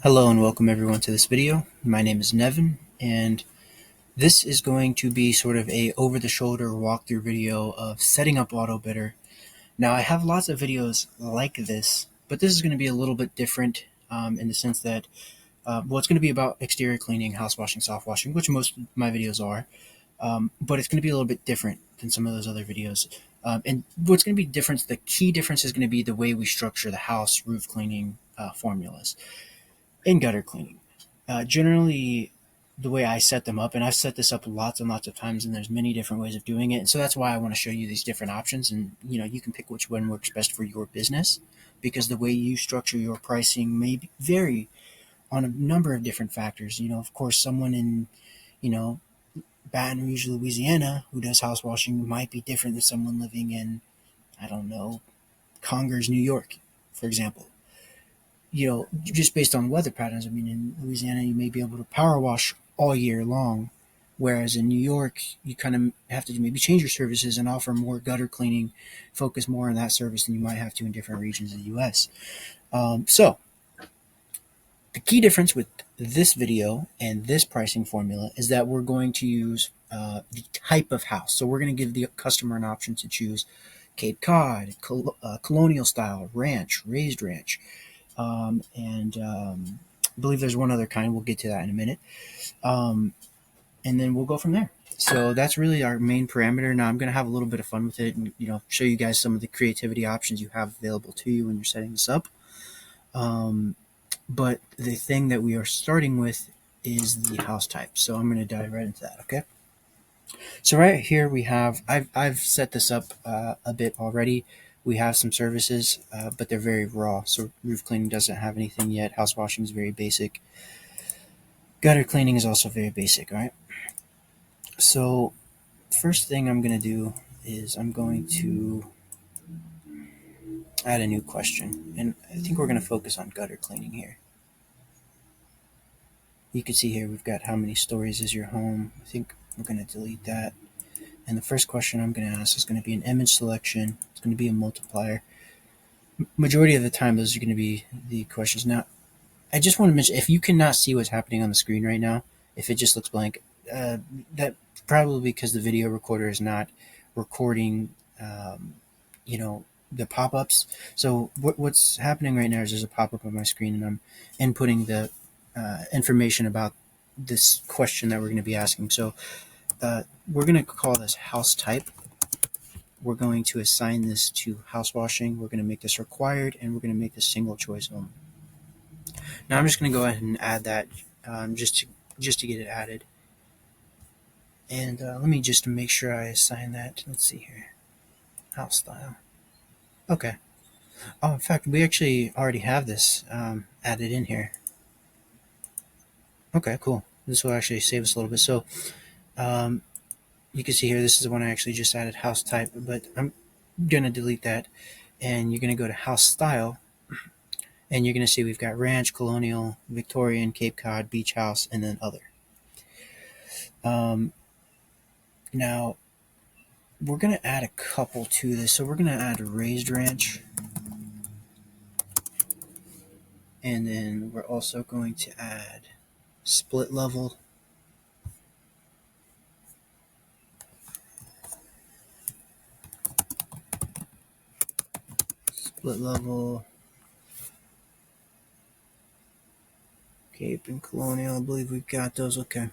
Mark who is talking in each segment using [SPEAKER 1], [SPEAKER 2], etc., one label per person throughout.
[SPEAKER 1] Hello and welcome everyone to this video. My name is Nevin, and this is going to be sort of a over-the-shoulder walkthrough video of setting up Autobidder. Now, I have lots of videos like this, but this is going to be a little bit different in the sense that, it's going to be about exterior cleaning, house washing, soft washing, which most of my videos are, but it's going to be a little bit different than some of those other videos. And what's going to be different, the key difference is going to be the way we structure the house roof cleaning formulas and gutter cleaning. Generally, the way I set them up, and I've set this up lots and lots of times, and there's many different ways of doing it. And so that's why I want to show you these different options, and you can pick which one works best for your business, because the way you structure your pricing may vary on a number of different factors. Of course, someone in you know Baton Rouge, Louisiana, who does house washing might be different than someone living in, I don't know, Congers, New York, for example. Just based on weather patterns. I mean, in Louisiana, you may be able to power wash all year long, whereas in New York, you kind of have to maybe change your services and offer more gutter cleaning, focus more on that service than you might have to in different regions of the U.S. So the key difference with this video and this pricing formula is that we're going to use the type of house. So we're going to give the customer an option to choose Cape Cod, colonial style, ranch, raised ranch, and I believe there's one other kind. We'll get to that in a minute. And then we'll go from there. So that's really our main parameter. Now I'm going to have a little bit of fun with it and, show you guys some of the creativity options you have available to you when you're setting this up. But the thing that we are starting with is the house type. So I'm going to dive right into that. Okay. So right here we have, I've set this up a bit already. We have some services, but they're very raw. So roof cleaning doesn't have anything yet. House washing is very basic. Gutter cleaning is also very basic, all right? So first thing I'm going to do is I'm going to add a new question. And I think we're going to focus on gutter cleaning here. You can see here we've got how many stories is your home. I think we're going to delete that. And the first question I'm going to ask is going to be an image selection. It's going to be a multiplier. Majority of the time, those are going to be the questions. Now, I just want to mention, if you cannot see what's happening on the screen right now, if it just looks blank, that probably because the video recorder is not recording, the pop-ups. So what's happening right now is there's a pop-up on my screen, and I'm inputting the information about this question that we're going to be asking. So we're going to call this house type. We're going to assign this to house washing. We're going to make this required, and we're going to make this single choice only. Now I'm just going to go ahead and add that just to get it added. And let me just make sure I assign that. Let's see here. House style. Okay. Oh, in fact, we actually already have this added in here. Okay, cool. This will actually save us a little bit. So you can see here, this is the one I actually just added, house type, but I'm going to delete that. And you're going to go to house style. And you're going to see we've got ranch, colonial, Victorian, Cape Cod, beach house, and then other. Now, we're going to add a couple to this. So we're going to add a raised ranch. And then we're also going to add split level. Split level. Cape and colonial. I believe we've got those. Okay.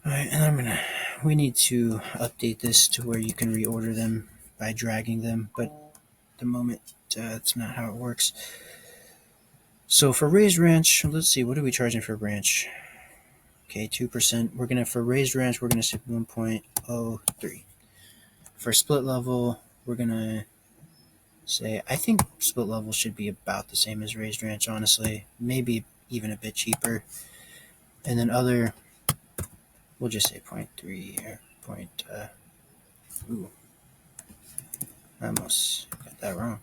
[SPEAKER 1] Alright, and we need to update this to where you can reorder them by dragging them, but at the moment, that's not how it works. So for raised ranch, let's see, what are we charging for ranch? Okay, 2%. For raised ranch, we're gonna say 1.03. For split level, we're gonna say, I think split level should be about the same as raised ranch, honestly. Maybe even a bit cheaper. And then other, we'll just say 0.3 or I almost got that wrong.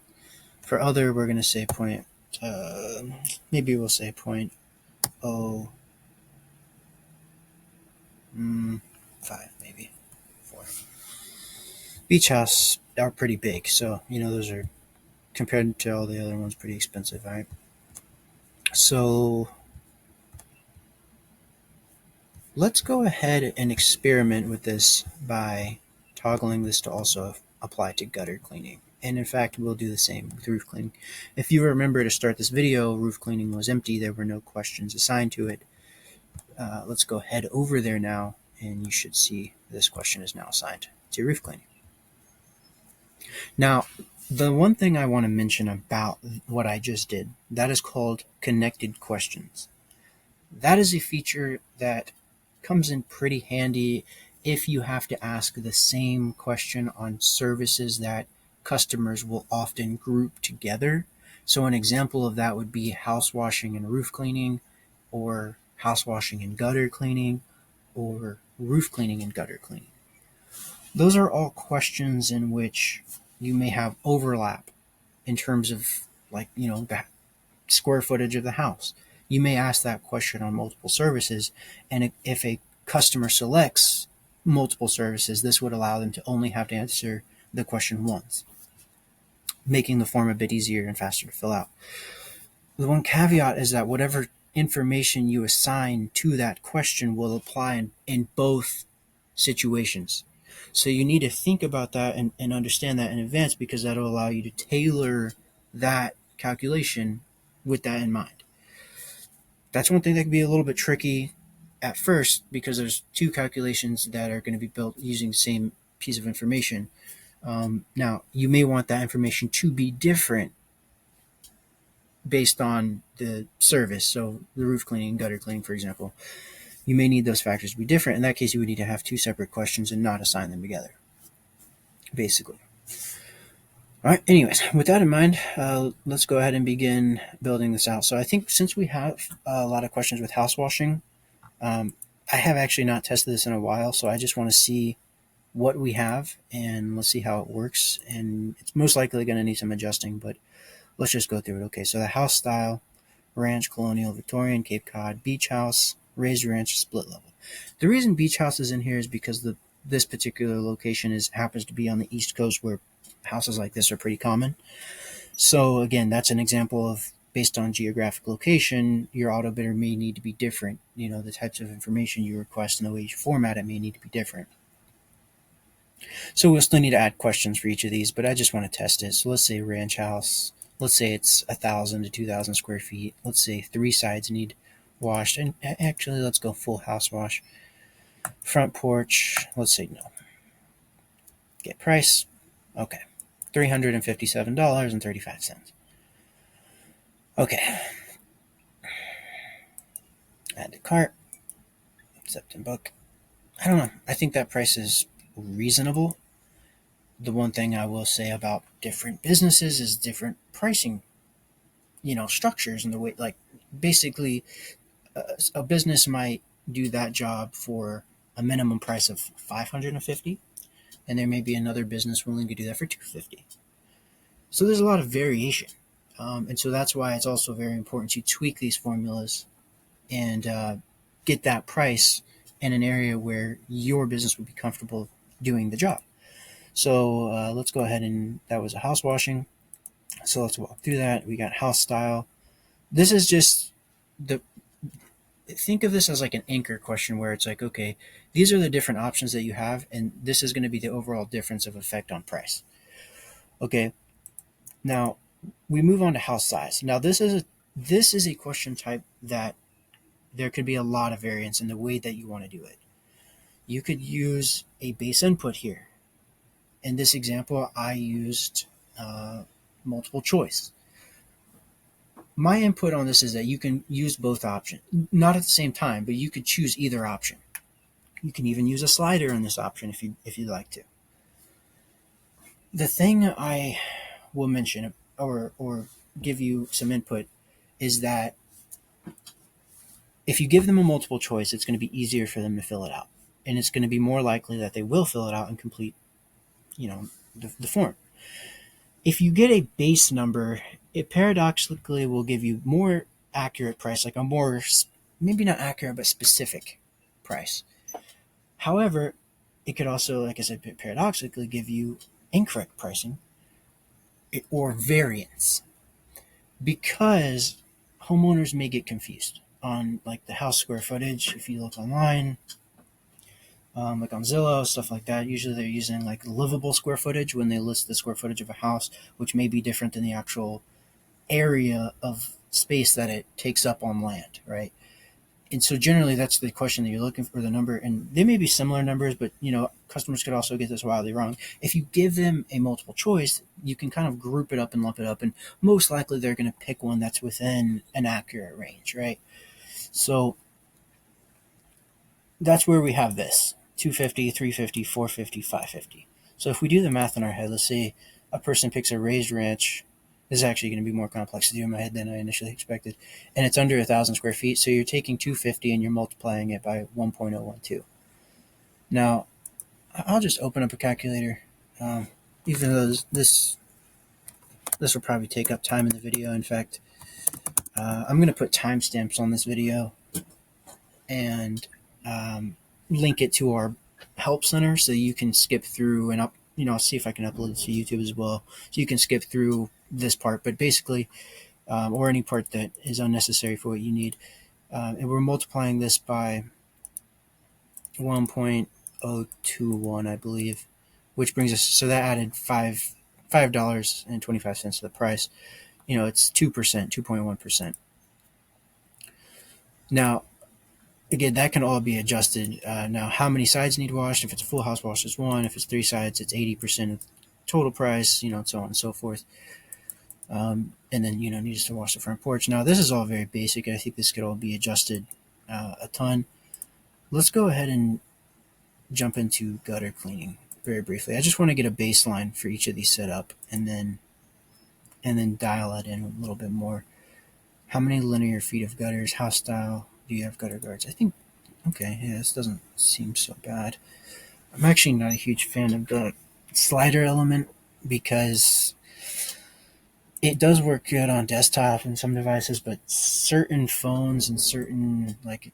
[SPEAKER 1] For other, we're going to say maybe we'll say 0.05, maybe 4. Beach house are pretty big, so those are compared to all the other ones, pretty expensive, right? So let's go ahead and experiment with this by toggling this to also apply to gutter cleaning. And in fact, we'll do the same with roof cleaning. If you remember to start this video, roof cleaning was empty. There were no questions assigned to it. Let's go head over there now, and you should see this question is now assigned to roof cleaning. Now, the one thing I want to mention about what I just did, that is called connected questions. That is a feature that comes in pretty handy if you have to ask the same question on services that customers will often group together. So an example of that would be house washing and roof cleaning, or house washing and gutter cleaning, or roof cleaning and gutter cleaning. Those are all questions in which you may have overlap in terms of, like, the square footage of the house. You may ask that question on multiple services, and if a customer selects multiple services, this would allow them to only have to answer the question once, making the form a bit easier and faster to fill out. The one caveat is that whatever information you assign to that question will apply in both situations. So you need to think about that and understand that in advance, because that'll allow you to tailor that calculation with that in mind. That's one thing that can be a little bit tricky at first, because there's two calculations that are going to be built using the same piece of information. Now, you may want that information to be different based on the service. So the roof cleaning, gutter cleaning, for example, you may need those factors to be different. In that case, you would need to have two separate questions and not assign them together, basically. All right, anyways, with that in mind, let's go ahead and begin building this out. So I think since we have a lot of questions with house washing, I have actually not tested this in a while, so I just want to see what we have, and let's see how it works. And it's most likely going to need some adjusting, but let's just go through it. Okay, so the house style: ranch, colonial, Victorian, Cape Cod, beach house, raised ranch, split level. The reason beach house is in here is because this particular location happens to be on the East Coast, where houses like this are pretty common. So again, that's an example of, based on geographic location, your Autobidder may need to be different. The types of information you request and the way you format it may need to be different. So we'll still need to add questions for each of these, but I just want to test it. So let's say ranch house. Let's say it's 1,000 to 2,000 square feet. Let's say 3 sides need washed. And actually, let's go full house wash. Front porch, let's say no. Get price. Okay. $357.35. Okay. Add to cart. Accept and book. I don't know. I think that price is reasonable. The one thing I will say about different businesses is different pricing, structures, and the way, like, basically, a business might do that job for a minimum price of $550, and there may be another business willing to do that for $250. So there's a lot of variation, and so that's why it's also very important to tweak these formulas and get that price in an area where your business would be comfortable doing the job. So let's go ahead, and that was a house washing. So let's walk through that. We got house style. This is just think of this as like an anchor question, where it's like, okay, these are the different options that you have, and this is going to be the overall difference of effect on price. Okay, now we move on to house size. Now this is a question type that there could be a lot of variance in the way that you want to do it. You could use a base input here. In this example, I used multiple choice. My input on this is that you can use both options, not at the same time, but you could choose either option. You can even use a slider in this option if you'd like to. The thing I will mention, or give you some input, is that if you give them a multiple choice, it's going to be easier for them to fill it out, and it's going to be more likely that they will fill it out and complete, the form. If you get a base number, it paradoxically will give you more accurate price, like a more, maybe not accurate, but specific price. However, it could also, like I said, paradoxically give you incorrect pricing, or variance, because homeowners may get confused on like the house square footage. If you look online, like on Zillow, stuff like that, usually they're using like livable square footage when they list the square footage of a house, which may be different than the actual area of space that it takes up on land, right? And so generally that's the question that you're looking for, the number, and they may be similar numbers, but customers could also get this wildly wrong. If you give them a multiple choice, you can kind of group it up and lump it up, and most likely they're going to pick one that's within an accurate range, right? So that's where we have this 250, 350, 450, 550. So if we do the math in our head, let's say a person picks a raised ranch. This is actually going to be more complex to do in my head than I initially expected, and it's under 1,000 square feet. So you're taking 250 and you're multiplying it by 1.012. Now I'll just open up a calculator, even though this will probably take up time in the video. In fact, I'm going to put timestamps on this video and link it to our help center so you can skip through, and I'll see if I can upload it to YouTube as well, so you can skip through this part. But basically, or any part that is unnecessary for what you need, and we're multiplying this by 1.021, I believe, which brings us, so that added $5.25 to the price. It's 2%, 2.1%. Now, again, that can all be adjusted. Now, how many sides need washed? If it's a full house wash, it's 1. If it's 3 sides, it's 80% of the total price, and so on and so forth. And then, needs to wash the front porch. Now, this is all very basic. I think this could all be adjusted a ton. Let's go ahead and jump into gutter cleaning very briefly. I just want to get a baseline for each of these set up, and then dial it in a little bit more. How many linear feet of gutters? How style do you have gutter guards? I think, okay, yeah, this doesn't seem so bad. I'm actually not a huge fan of the slider element because it does work good on desktop and some devices, but certain phones and certain, like,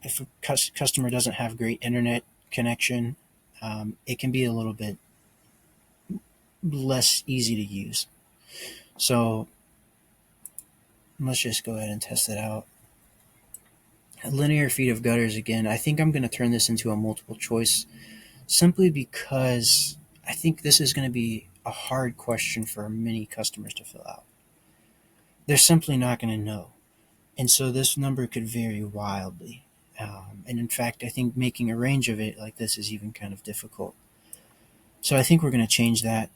[SPEAKER 1] if a customer doesn't have great internet connection, it can be a little bit less easy to use. So let's just go ahead and test it out. Linear feet of gutters, again, I think I'm going to turn this into a multiple choice simply because I think this is going to be a hard question for many customers to fill out. They're simply not going to know. And so this number could vary wildly. And in fact, I think making a range of it like this is even kind of difficult. So I think we're going to change that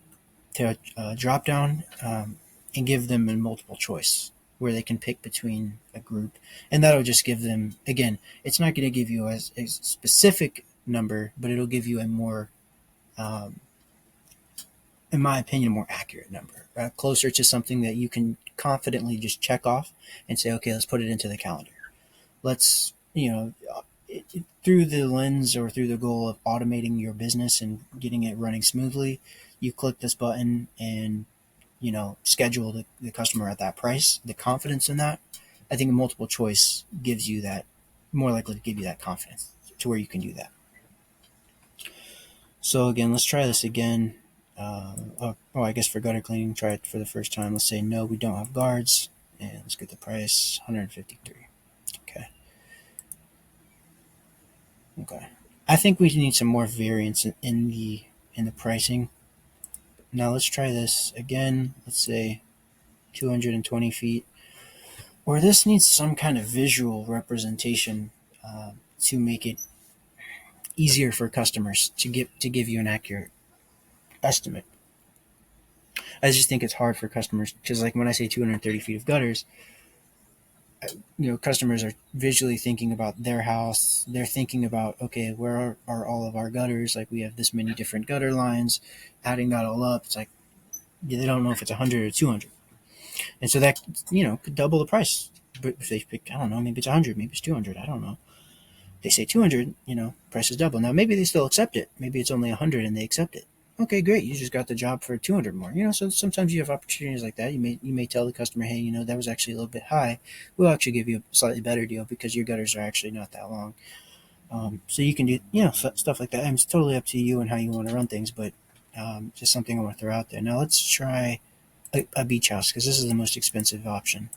[SPEAKER 1] to a drop down and give them a multiple choice where they can pick between a group. And that'll just give them, again, it's not going to give you a specific number, but it'll give you a more, in my opinion, a more accurate number, closer to something that you can confidently just check off and say, okay, let's put it into the calendar. Let's, through the lens or through the goal of automating your business and getting it running smoothly, you click this button and, schedule the customer at that price, the confidence in that. I think a multiple choice gives you that, more likely to give you that confidence to where you can do that. So again, let's try this again. I guess for gutter cleaning, try it for the first time. Let's say, no, we don't have guards, and let's get the price, $153. Okay. I think we need some more variance in the pricing. Now let's try this again. Let's say 220 feet. Or this needs some kind of visual representation to make it easier for customers to give you an accurate estimate. I just think it's hard for customers because, like, when I say 230 feet of gutters, customers are visually thinking about their house. They're thinking about, okay, where are all of our gutters? Like, we have this many different gutter lines. Adding that all up, it's like, they don't know if it's 100 or 200. And so that, could double the price. But if they pick, I don't know, maybe it's 100, maybe it's 200, I don't know. They say 200, price is double. Now, maybe they still accept it. Maybe it's only 100 and they accept it. Okay, great. You just got the job for 200 more. So sometimes you have opportunities like that. You may tell the customer, hey, that was actually a little bit high. We'll actually give you a slightly better deal because your gutters are actually not that long. So you can do, stuff like that. And it's totally up to you and how you want to run things. But Just something I want to throw out there. Now let's try a beach house because this is the most expensive option.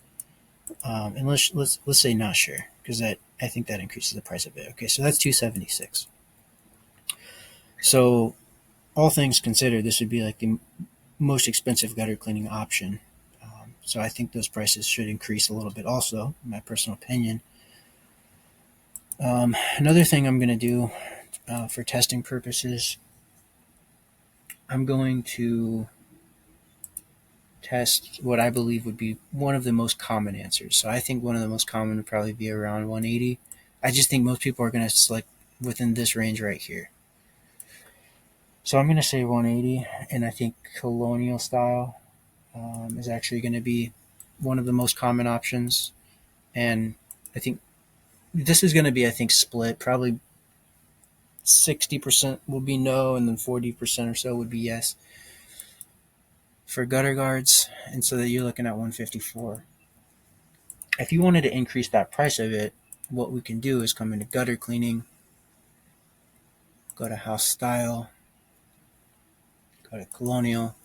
[SPEAKER 1] And let's say not sure because I think that increases the price a bit. Okay, so that's 276. So all things considered, this would be like the most expensive gutter cleaning option. So I think those prices should increase a little bit also, in my personal opinion. Another thing I'm going to do for testing purposes, I'm going to test what I believe would be one of the most common answers. So I think one of the most common would probably be around 180. I just think most people are going to select within this range right here. So I'm going to say 180, and I think colonial style is actually going to be one of the most common options. And I think this is going to be, I think, split. Probably 60% will be no, and then 40% or so would be yes for gutter guards. And so that you're looking at 154. If you wanted to increase that price of it, what we can do is come into gutter cleaning, go to house style, go to colonial,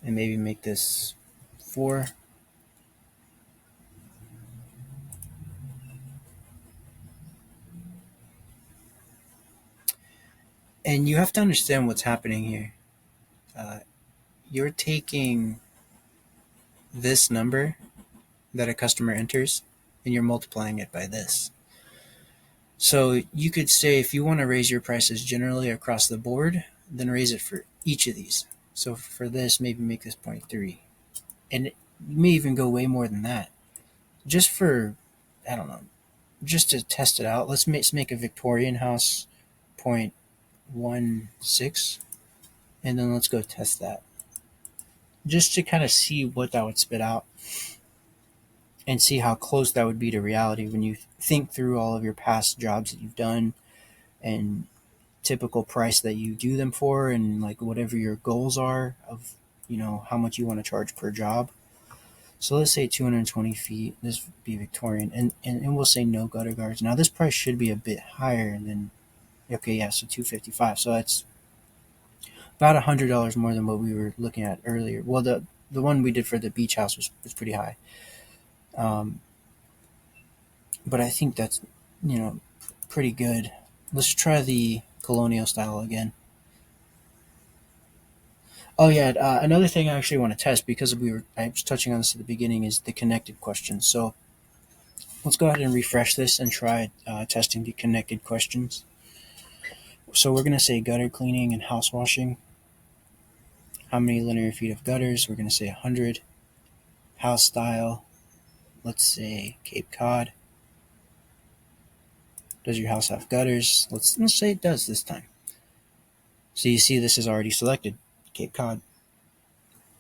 [SPEAKER 1] and maybe make this 4. And you have to understand what's happening here. Uh, you're taking this number that a customer enters and you're multiplying it by this. So you could say if you want to raise your prices generally across the board, then raise it for each of these. So for this, maybe make this 0.3. And you may even go way more than that. Just for, I don't know, just to test it out, let's make a Victorian house 0.16, and then let's go test that. Just to kind of see what that would spit out and see how close that would be to reality when you think through all of your past jobs that you've done and typical price that you do them for and like whatever your goals are of, how much you want to charge per job. So let's say 220 feet, this would be Victorian, and we'll say no gutter guards. Now this price should be a bit higher than, okay, yeah, so 255. So that's about $100 more than what we were looking at earlier. Well, the one we did for the beach house was pretty high. But I think that's, pretty good. Let's try the colonial style again. Oh yeah, another thing I actually want to test because I was touching on this at the beginning is the connected questions. So let's go ahead and refresh this and try testing the connected questions. So we're going to say gutter cleaning and house washing. How many linear feet of gutters? We're going to say 100. House style, let's say Cape Cod. Does your house have gutters? Let's say it does this time. So you see this is already selected, Cape Cod.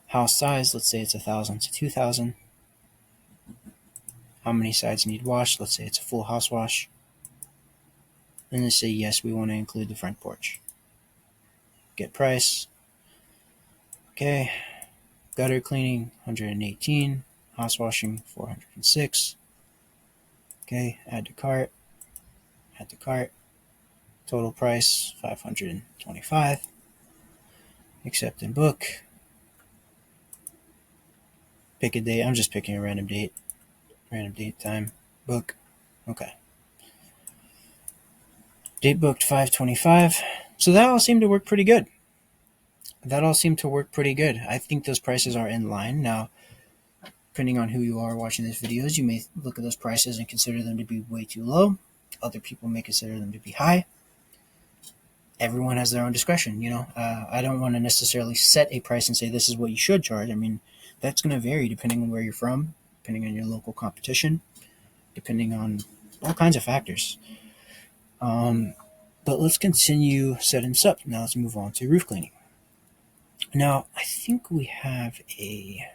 [SPEAKER 1] House size, let's say it's 1,000 to 2,000. How many sides need washed? Let's say it's a full house wash. And let's say yes, we want to include the front porch. Get price. Okay. Gutter cleaning, 118. House washing, 406. Okay, add to cart. Add to cart. Total price, 525. Accept and book. Pick a date. I'm just picking a random date. Random date, time. Book. Okay. Date booked 525. So that all seemed to work pretty good. I think those prices are in line. Now, depending on who you are watching these videos, you may look at those prices and consider them to be way too low. Other people may consider them to be high. Everyone has their own discretion, I don't want to necessarily set a price and say this is what you should charge. I mean, that's going to vary depending on where you're from, depending on your local competition, depending on all kinds of factors. But let's continue setting this up. Now let's move on to roof cleaning. Now, I think we have a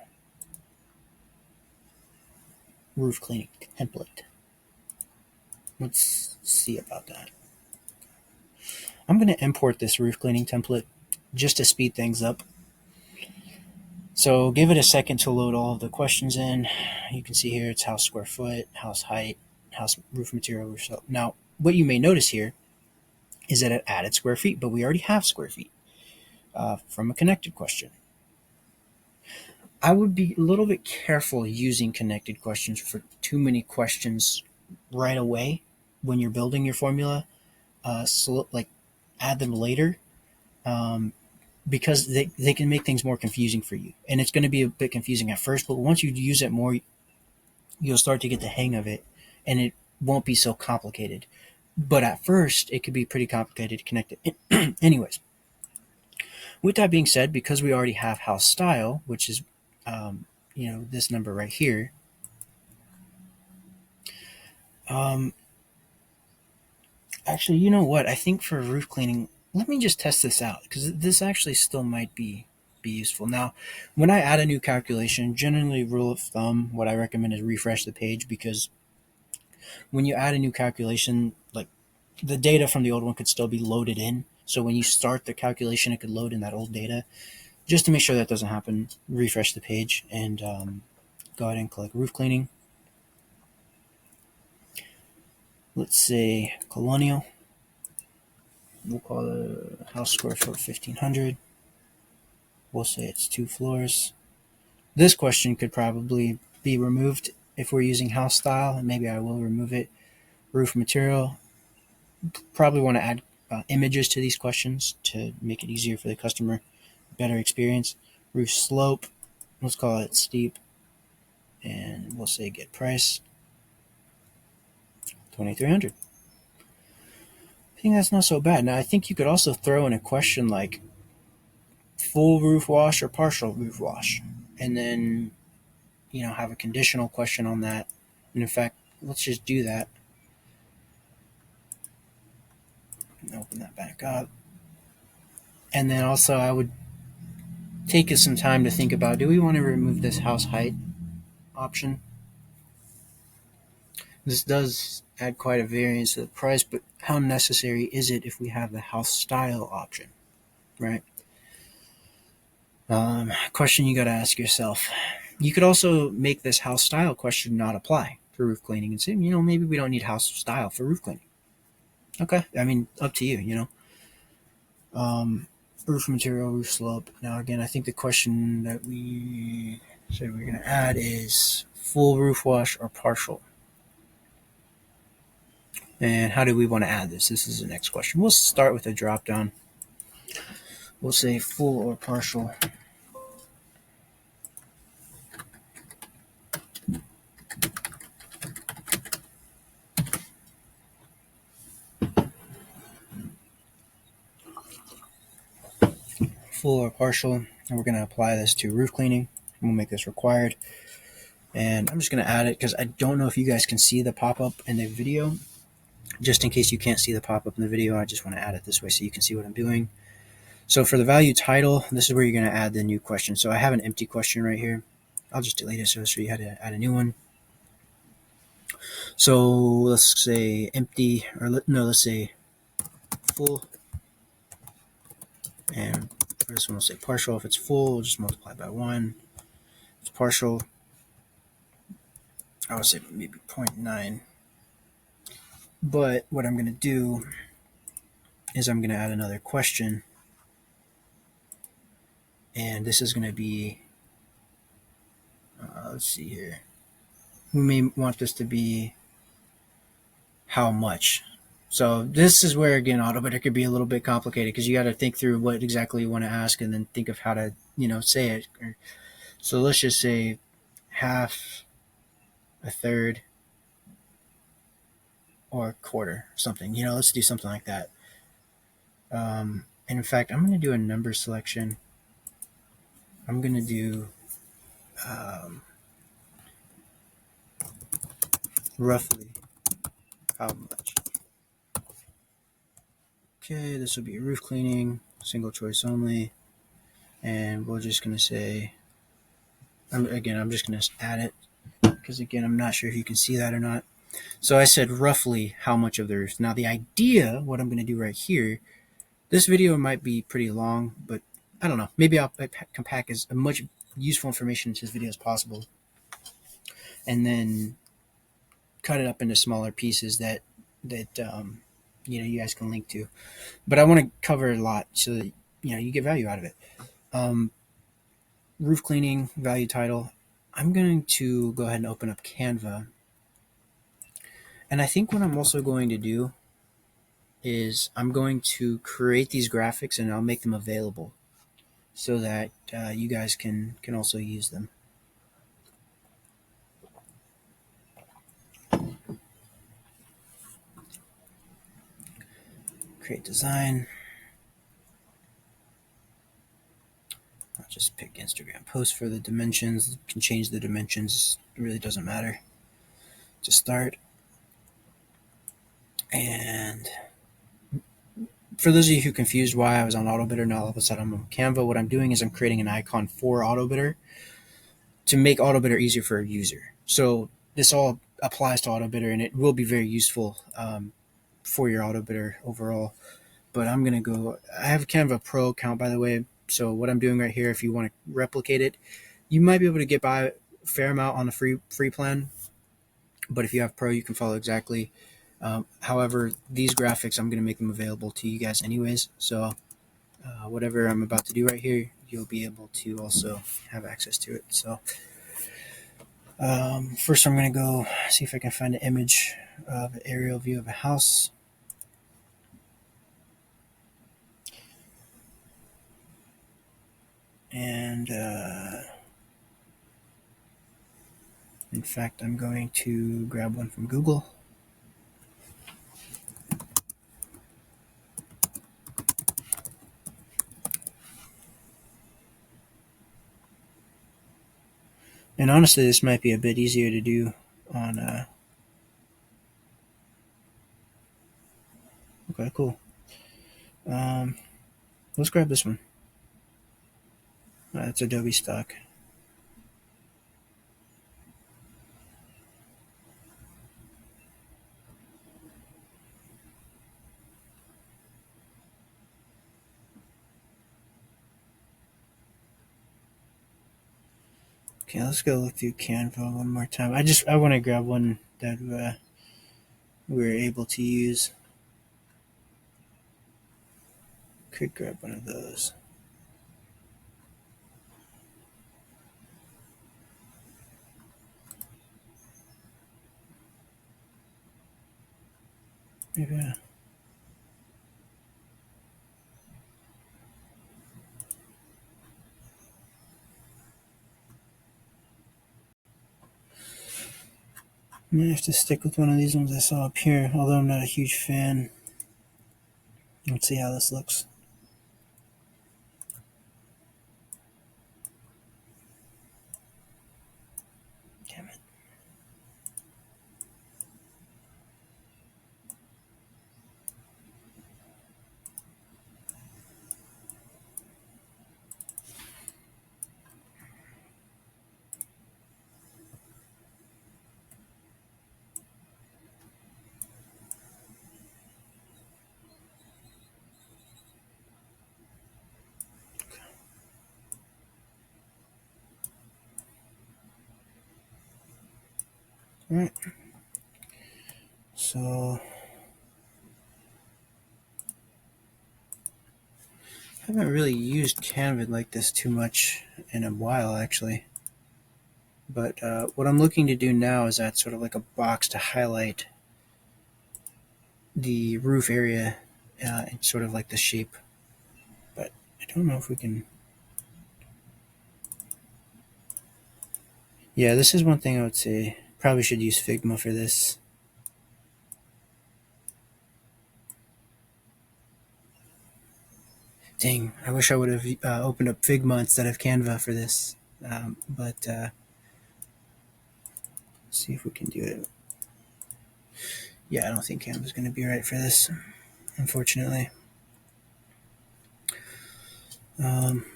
[SPEAKER 1] roof cleaning template. Let's see about that. I'm going to import this roof cleaning template just to speed things up. So give it a second to load all of the questions in. You can see here it's house square foot, house height, house roof material, roof slope. Now, what you may notice here is that it added square feet, but we already have square feet. from a connected question. I would be a little bit careful using connected questions for too many questions right away when you're building your formula. Like add them later, um, because they can make things more confusing for you. And it's going to be a bit confusing at first, but once you use it more, you'll start to get the hang of it and it won't be so complicated. But at first, it could be pretty complicated to connect it. Anyways, with that being said, because we already have house style, which is, this number right here, um, actually, you know what? I think for roof cleaning, let me just test this out because this actually still might be useful. Now, when I add a new calculation, generally rule of thumb, what I recommend is refresh the page, because when you add a new calculation, like the data from the old one could still be loaded in. So when you start the calculation, it could load in that old data. Just to make sure that doesn't happen, refresh the page and go ahead and click roof cleaning. Let's say colonial. We'll call the house square foot 1500. We'll say it's 2 floors. This question could probably be removed if we're using house style, and maybe I will remove it. Roof material. Probably want to add images to these questions to make it easier for the customer, better experience. Roof slope. Let's call it steep. And we'll say get price. 2300. I think that's not so bad. Now, I think you could also throw in a question like full roof wash or partial roof wash, and then have a conditional question on that. And in fact, let's just do that. Open that back up. And then also, I would take us some time to think about, do we want to remove this house height option? This does add quite a variance to the price, but how necessary is it if we have the house style option, right? Question you got to ask yourself. You could also make this house style question not apply for roof cleaning and say, maybe we don't need house style for roof cleaning. Okay, I mean, up to you, Roof material, roof slope. Now, again, I think the question that we said we're going to add is full roof wash or partial. And how do we want to add this? This is the next question. We'll start with a drop down. We'll say full or partial. Full or partial, and we're going to apply this to roof cleaning. We'll make this required. And I'm just going to add it because I don't know if you guys can see the pop-up in the video. Just in case you can't see the pop-up in the video, I just want to add it this way so you can see what I'm doing. So for the value title, this is where you're going to add the new question. So I have an empty question right here. I'll just delete it so I'll show you how to add a new one. So let's say empty, or let's say full. And for this one, we'll say partial. If it's full, we'll just multiply by 1. If it's partial, I would say maybe 0.9. But what I'm going to do is I'm going to add another question. And this is going to be, let's see here. We may want this to be how much. So this is where, again, Autobidder could be a little bit complicated because you got to think through what exactly you want to ask and then think of how to, say it. So let's just say half, a third, or a quarter, something. Let's do something like that. And in fact, I'm going to do a number selection. I'm going to do roughly how much. Okay, this will be roof cleaning, single choice only. And we're just going to say, I'm just going to add it because, again, I'm not sure if you can see that or not. So I said roughly how much of the roof. Now, the idea, what I'm going to do right here, this video might be pretty long, but I don't know. Maybe I'll compact as much useful information into this video as possible and then cut it up into smaller pieces that you guys can link to. But I want to cover a lot so that you get value out of it. Um, Roof cleaning, value title. I'm going to go ahead and open up Canva. And I think what I'm also going to do is I'm going to create these graphics and I'll make them available so that you guys can also use them. Create design. I'll just pick Instagram post for the dimensions. You can change the dimensions. It really doesn't matter. To start. And for those of you who confused why I was on Autobidder, now all of a sudden I'm on Canva, what I'm doing is I'm creating an icon for Autobidder to make Autobidder easier for a user. So this all applies to Autobidder, and it will be very useful for your Autobidder overall. But I'm going to go, I have a Canva Pro account, by the way. So what I'm doing right here, if you want to replicate it, you might be able to get by a fair amount on the free plan. But if you have Pro, you can follow exactly. However, these graphics, I'm going to make them available to you guys anyways. So whatever I'm about to do right here, you'll be able to also have access to it. So first I'm going to go see if I can find an image of an aerial view of a house. And in fact, I'm going to grab one from Google. And honestly, this might be a bit easier to do on. Okay, cool. Let's grab this one. It's Adobe stock. Okay, let's go look through Canva one more time. I want to grab one that we were able to use. Could grab one of those. Maybe. I might have to stick with one of these ones I saw up here, although I'm not a huge fan. Let's see how this looks. Damn it. Alright. So I haven't really used Canva like this too much in a while, actually. But what I'm looking to do now is add sort of like a box to highlight the roof area and sort of like the shape. But I don't know if we can. Yeah, this is one thing I would say. Probably should use Figma for this. Dang, I wish I would have opened up Figma instead of Canva for this. But let's see if we can do it. Yeah, I don't think Canva's going to be right for this, unfortunately. Um,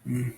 [SPEAKER 1] mm,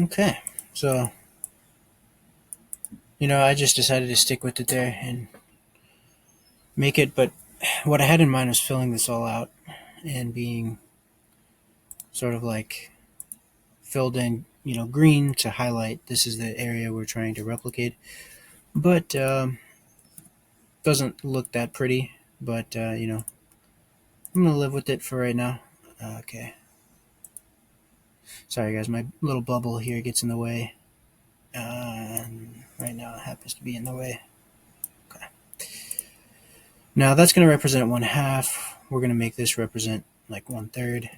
[SPEAKER 1] Okay, so I just decided to stick with it there and make it. But what I had in mind was filling this all out and being sort of like filled in, green to highlight this is the area we're trying to replicate. But doesn't look that pretty. But I'm gonna live with it for right now. Okay. Sorry, guys. My little bubble here gets in the way. Right now, it happens to be in the way. Okay. Now that's going to represent 1/2. We're going to make this represent like 1/3.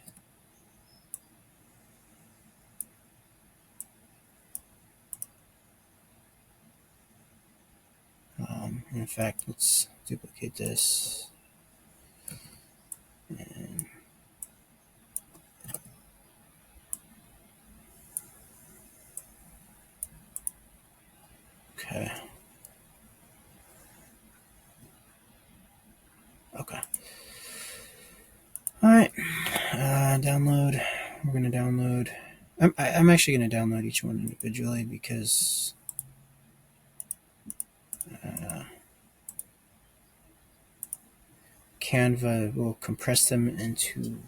[SPEAKER 1] In fact, let's duplicate this. And okay. Okay. All right. Download. We're going to download. I'm actually going to download each one individually because uh, Canva will compress them into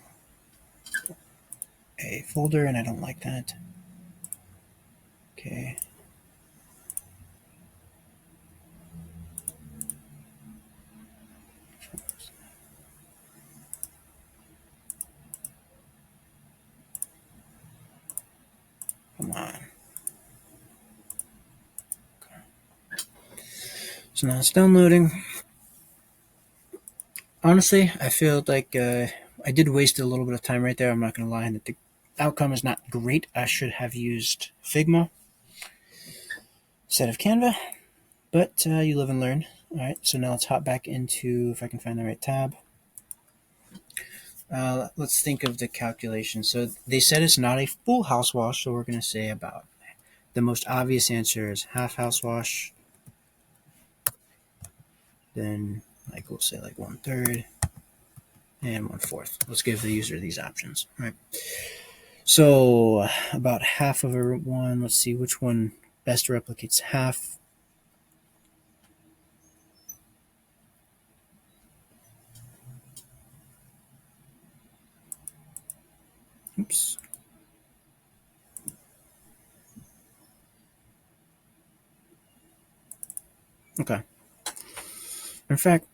[SPEAKER 1] a folder, and I don't like that. Okay. Come on. So now it's downloading. Honestly, I feel like I did waste a little bit of time right there. I'm not going to lie. That the outcome is not great. I should have used Figma instead of Canva, but you live and learn. All right, so now let's hop back into, if I can find the right tab. Let's think of the calculation. So they said it's not a full house wash, so we're going to say about the most obvious answer is half house wash. Then, like we'll say like 1/3 and 1/4. Let's give the user these options. All right. So about half of a one. Let's see which one best replicates half. Oops. Okay. In fact,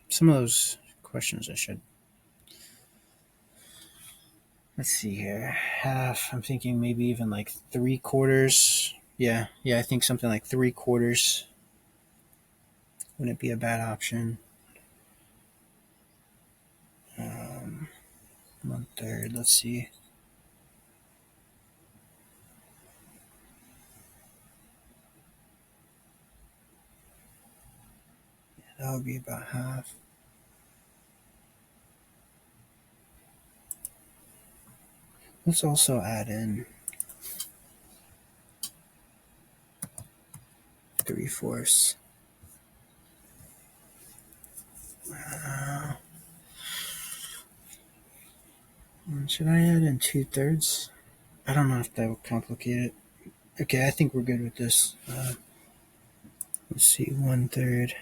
[SPEAKER 1] some of those questions I should. Let's see here. Half. I'm thinking maybe even like 3/4. Yeah. I think something like 3/4 wouldn't be a bad option. 1/3. Let's see. That would be about half. Let's also add in 3/4. Should I add in 2/3? I don't know if that would complicate it. Okay, I think we're good with this. Let's see, 1/3.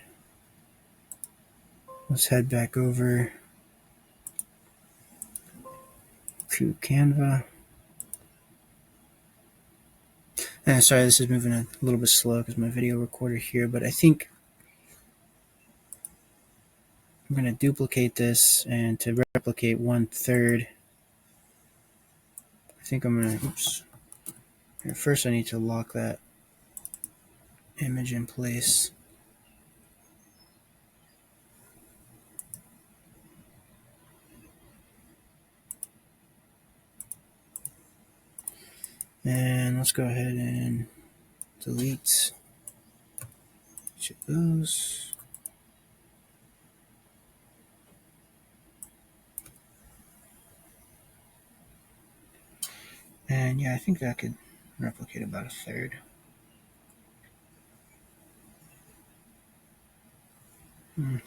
[SPEAKER 1] Let's head back over to Canva. Sorry, this is moving a little bit slow because my video recorder here, but I think I'm going to duplicate this, and to replicate 1/3, I think I'm going to, oops. First I need to lock that image in place. And let's go ahead and delete each of those. And yeah, I think that could replicate about 1/3.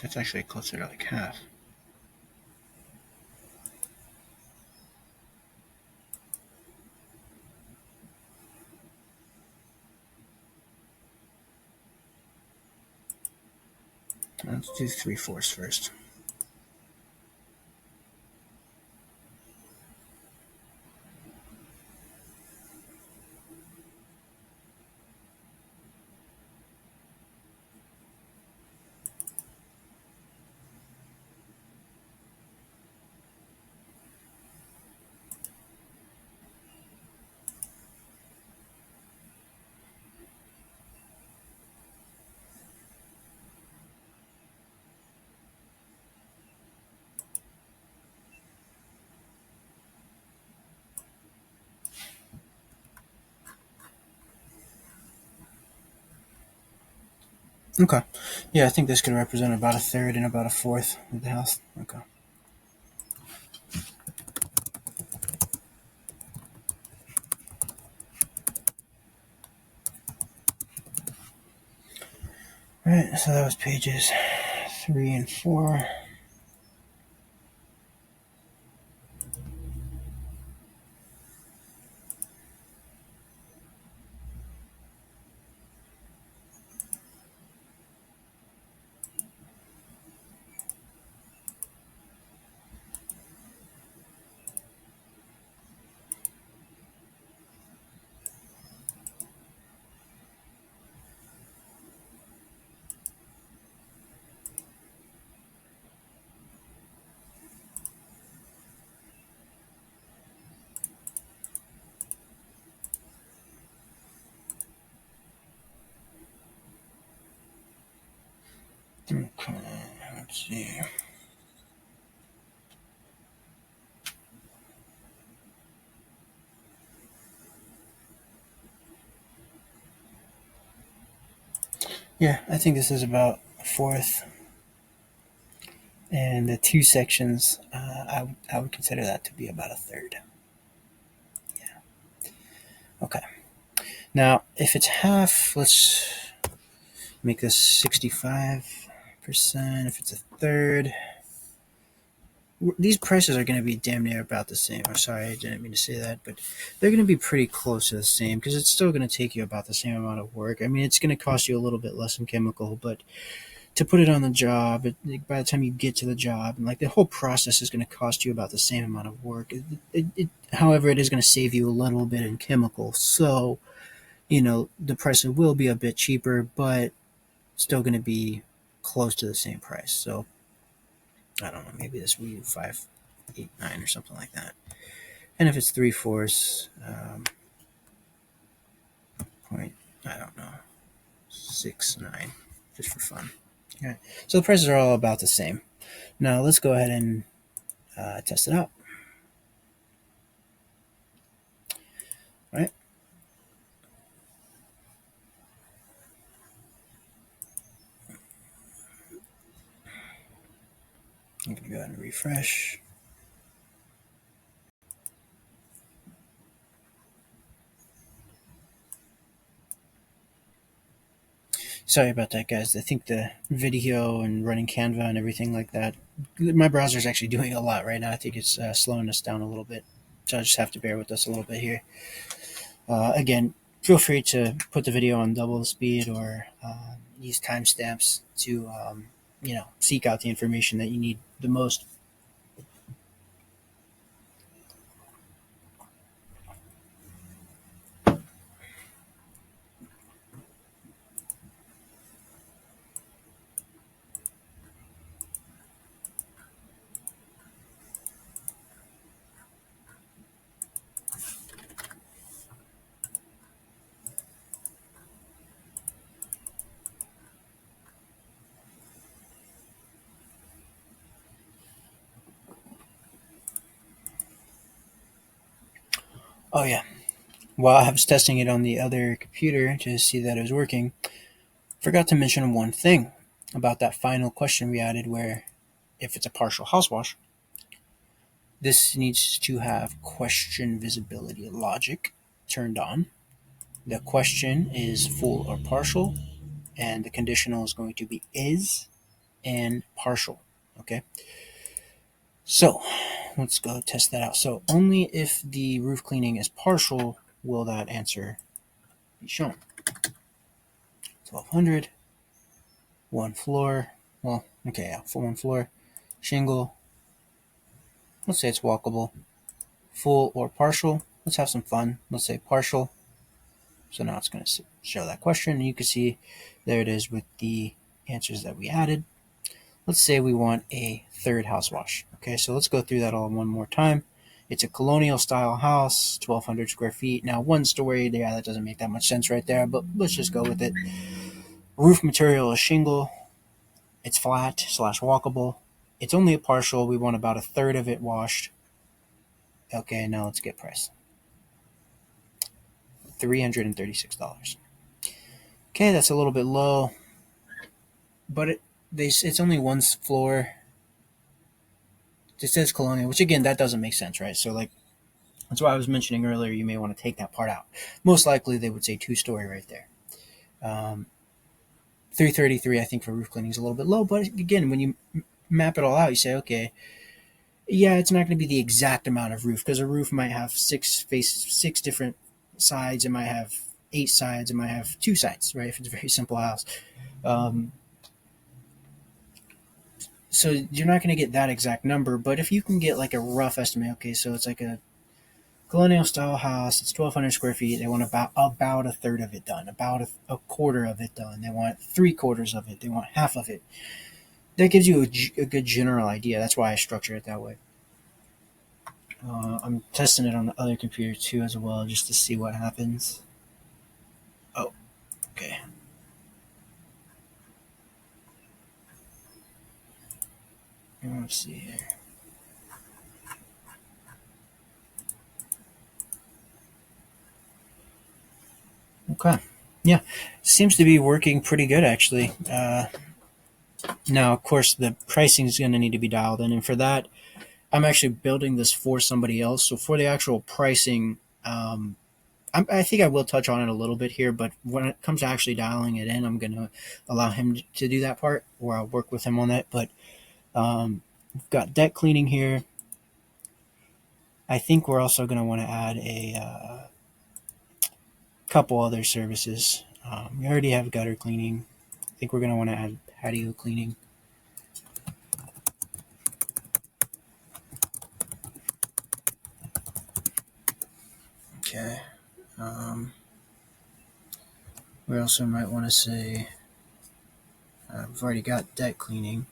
[SPEAKER 1] That's actually closer to like half. Let's do 3/4 first. Okay. Yeah, I think this could represent about a third and about a fourth of the house. Okay. All right, so that was pages 3 and 4. Okay, let's see. Yeah, I think this is about a fourth. And the two sections, I would consider that to be about a third. Yeah. Okay. Now, if it's half, let's make this 65%. If it's a third, these prices are going to be damn near about the same. I'm sorry, I didn't mean to say that, but they're going to be pretty close to the same because it's still going to take you about the same amount of work. I mean, it's going to cost you a little bit less in chemical, but to put it on the job, by the time you get to the job, and like the whole process is going to cost you about the same amount of work. However, it is going to save you a little bit in chemical. So, the price will be a bit cheaper, but still going to be close to the same price. So, I don't know, maybe this will be 589 or something like that. And if it's 3/4, point, I don't know, 69, just for fun. Okay. So the prices are all about the same. Now let's go ahead and test it out. All right. I'm going to go ahead and refresh. Sorry about that, guys. I think the video and running Canva and everything like that, my browser is actually doing a lot right now. I think it's slowing us down a little bit. So I just have to bear with us a little bit here. Again, feel free to put the video on double the speed or use timestamps to, seek out the information that you need the most. Oh, yeah. While I was testing it on the other computer to see that it was working, forgot to mention one thing about that final question we added where if it's a partial house wash, this needs to have question visibility logic turned on. The question is full or partial, and the conditional is going to be is and partial. Okay, so let's go test that out. So only if the roof cleaning is partial will that answer be shown. 1200, one floor, well, okay, yeah, full one floor, shingle. Let's say it's walkable. Full or partial. Let's have some fun. Let's say partial. So now it's going to show that question, and you can see there it is with the answers that we added. Let's say we want a third house wash. Okay, so let's go through that all one more time. It's a colonial style house, 1,200 square feet. Now, one story, yeah, that doesn't make that much sense right there, but let's just go with it. Roof material is shingle. It's flat slash walkable. It's only a partial. We want about a third of it washed. Okay, now let's get price. $336. Okay, that's a little bit low, but it's only one floor. It says colonial, which again, that doesn't make sense, right? So like, that's why I was mentioning earlier, you may want to take that part out. Most likely they would say 2-story right there. 333, I think, for roof cleaning is a little bit low, but again, when you map it all out, you say, okay, yeah, it's not going to be the exact amount of roof, because a roof might have six different sides. It might have 8 sides. It might have 2 sides, right? If it's a very simple house. So you're not going to get that exact number, but if you can get like a rough estimate, okay, so it's like a colonial style house. It's 1,200 square feet. They want about a third of it done, about a quarter of it done. They want 3/4 of it. They want half of it. That gives you a good general idea. That's why I structure it that way. I'm testing it on the other computer too as well, just to see what happens. Oh, okay. Let's see here. Okay. Yeah, seems to be working pretty good actually. Now, of course, the pricing is going to need to be dialed in, and for that, I'm actually building this for somebody else. So for the actual pricing, I think I will touch on it a little bit here, but when it comes to actually dialing it in, I'm going to allow him to do that part, or I'll work with him on that. But we've got deck cleaning here. I think we're also going to want to add a couple other services. We already have gutter cleaning. I think we're going to want to add patio cleaning. Okay. We also might want to say we've already got deck cleaning.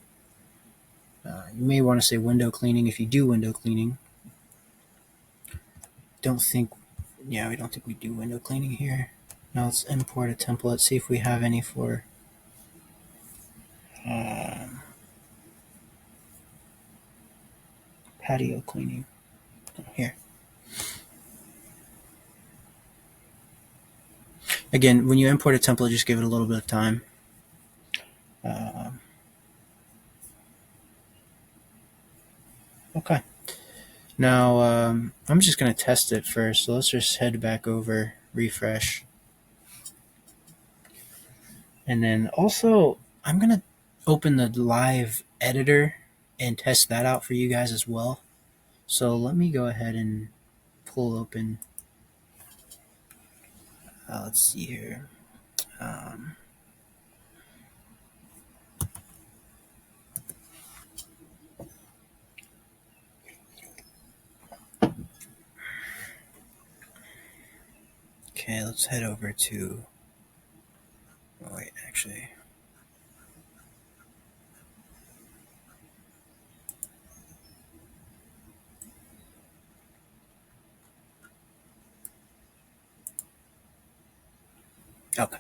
[SPEAKER 1] You may want to say window cleaning if you do window cleaning. Don't think, yeah, we don't think we do window cleaning here. Now let's import a template, see if we have any for patio cleaning. Here. Again, when you import a template, just give it a little bit of time. Okay. Now, I'm just going to test it first. So let's just head back over, refresh. And then also, I'm going to open the live editor and test that out for you guys as well. So let me go ahead and pull open. Let's see here. Okay, let's head over to. Oh, wait, actually. Okay.